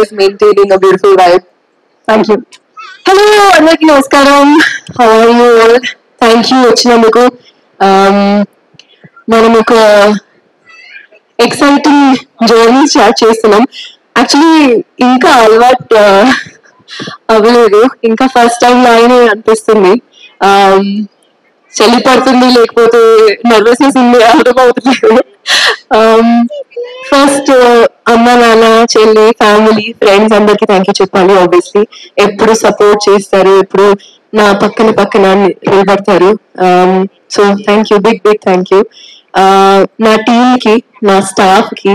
always maintaining a beautiful vibe. Thank you. Hello, అందరికీ నమస్కారం. How are you all? Thank you వచ్చినందుకు. మనం ఒక ఎక్సైటింగ్ జర్నీ స్టార్ట్ చేస్తున్నాం. యాక్చువల్లీ ఇంకా అలవాటు అవ్వలేదు, ఇంకా ఫస్ట్ టైం లాగానే అనిపిస్తుంది. చలి పడుతుంది, లేకపోతే నర్వస్నెస్ ఉంది, అర్థం అవుతుంది. ఫస్ట్ అమ్మ నాన్న చెల్లి ఫ్యామిలీ ఫ్రెండ్స్ అందరికి థ్యాంక్ యూ చెప్పాలి. ఆబ్వియస్లీ ఎప్పుడు సపోర్ట్ చేస్తారు, ఎప్పుడు నా పక్కన నిలబడతారు. So thank you, big thank you. నా టీమ్ కి, నా స్టాఫ్ కి,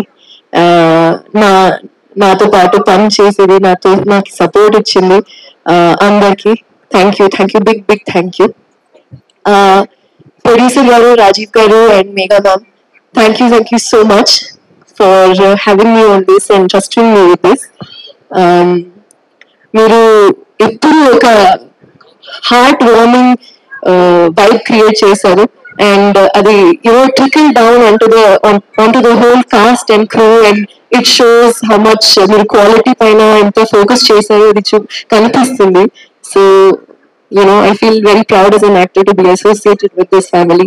నాతో పాటు పని చేసేది, నాకు సపోర్ట్ ఇచ్చింది అందరికి thank you, big thank you. Producer గారు, రాజీవ్ గారు and Megha ma'am, thank you so much for having me on this and trusting me with this. మీరు ఎప్పుడు ఒక హార్ట్ వార్మింగ్ వైబ్ క్రియేట్ చేశారు, అండ్ అది trickle down onto the whole cast and crew, and it shows how much మీరు quality పైన ఎంత focus చేశారో అది కనిపిస్తుంది. So I feel very proud as an actor to be associated with this family.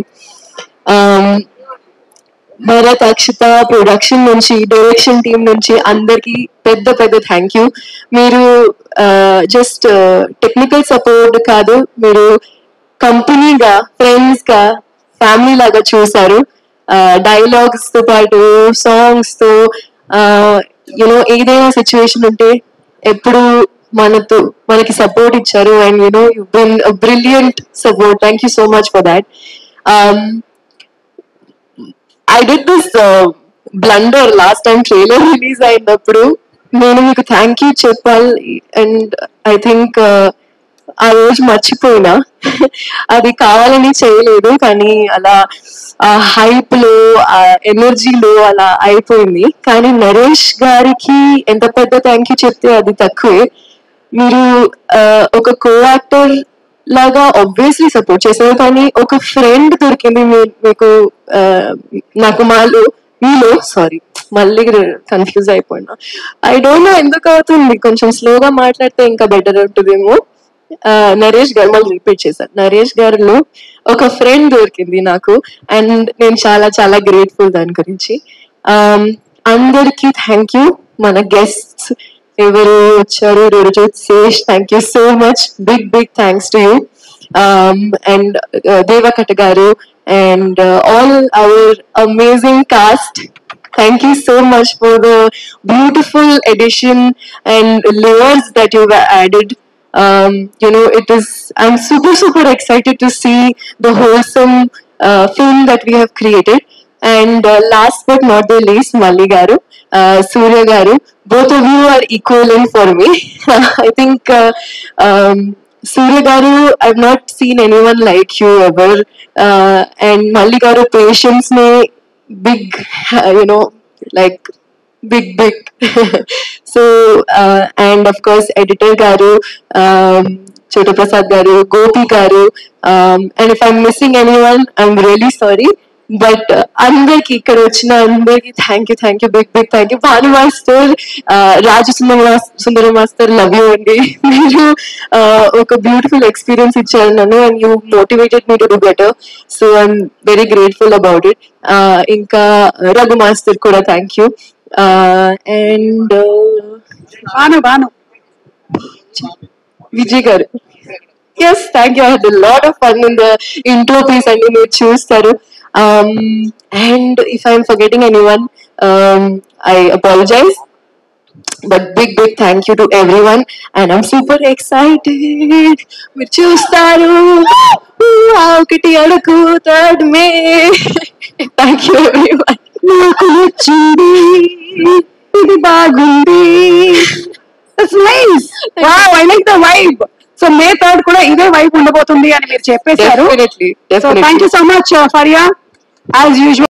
Bharat, Akshita, production నుంచి, direction team నుంచి అందరికి పెద్ద థ్యాంక్ యూ. మీరు జస్ట్ టెక్నికల్ సపోర్ట్ కాదు, మీరు కంపెనీగా, ఫ్రెండ్స్ గా, ఫ్యామిలీ లాగా చూసారు. డైలాగ్స్ తో పాటు సాంగ్స్ తో ఏదైనా సిచ్యువేషన్ ఉంటే ఎప్పుడు మనకి సపోర్ట్ ఇచ్చారు. And you've been a brilliant support. Thank you so much for that. I did this blunder last time trailer release అయినప్పుడు. నేను మీకు థ్యాంక్ యూ చెప్పాలి, అండ్ ఐ థింక్ ఆ రోజు మర్చిపోయినా. అది కావాలని చేయలేదు, కానీ అలా ఆ హైప్ లో, ఆ ఎనర్జీలో అలా అయిపోయింది. కానీ నరేష్ గారికి ఎంత పెద్ద థ్యాంక్ యూ చెప్తే అది తక్కువే. మీరు ఒక కో యాక్టర్ లాగా ఆబ్వియస్లీ సపోర్ట్ చేశారు, కానీ ఒక ఫ్రెండ్ దొరికింది మీకు. నాకు మీలో సారీ, మళ్ళీ కన్ఫ్యూజ్ అయిపోయినా. ఐ డోంట్ నో ఎందుకు అవుతుంది, కొంచెం స్లోగా మాట్లాడితే ఇంకా బెటర్ ఉంటుందేమో. నరేష్ గారు, మళ్ళీ రిపీట్ చేశారు, నరేష్ గారిలో ఒక ఫ్రెండ్ దొరికింది నాకు, అండ్ నేను చాలా గ్రేట్ఫుల్ దాని గురించి. అందరికి థ్యాంక్ యూ. మన గెస్ట్స్ ఎవరు వచ్చారు, Rujuth Sesh, thank you so much, big thanks to you. And Devakatta garu and all our amazing cast, thank you so much for the beautiful addition and layers that you've added. I'm super excited to see the wholesome film that we have created. And last but not the least, Malli garu, Surya garu, both of you are equivalent for me. I think Surya garu, I've not seen anyone like you ever, and Malli garu patience me big, like big. So and of course editor garu, Chota Prasad garu, Gopi garu, and if I'm missing anyone, I'm really sorry. But అందరికి ఇక్కడ వచ్చిన అందరికి thank you, big thank you. Bhanu master, Raju Sundara master, love you అండి. మీరు ఒక beautiful experience ఇచ్చారు నన్ను, and you motivated me to do better. So I'm very grateful about it. ఇంకా రఘు మాస్టర్ కూడా thank you. And Bhanu Vijay garu, yes thank you. I had a lot of fun in the intro piece అండి, మీరు చూస్తారు. And if I'm forgetting anyone, I apologize, but big thank you to everyone, and I'm super excited. మీరు చూస్తారు ఒకటి అడుగు third May. Thank you everyone. నాకు నచ్చింది, ఇది బాగుంది. That's nice. Wow, I like the vibe. So May 3rd కూడా ఇదే వైపు ఉండబోతుంది అని మీరు చెప్పేశారు. So thank you so much, Faria, as usual.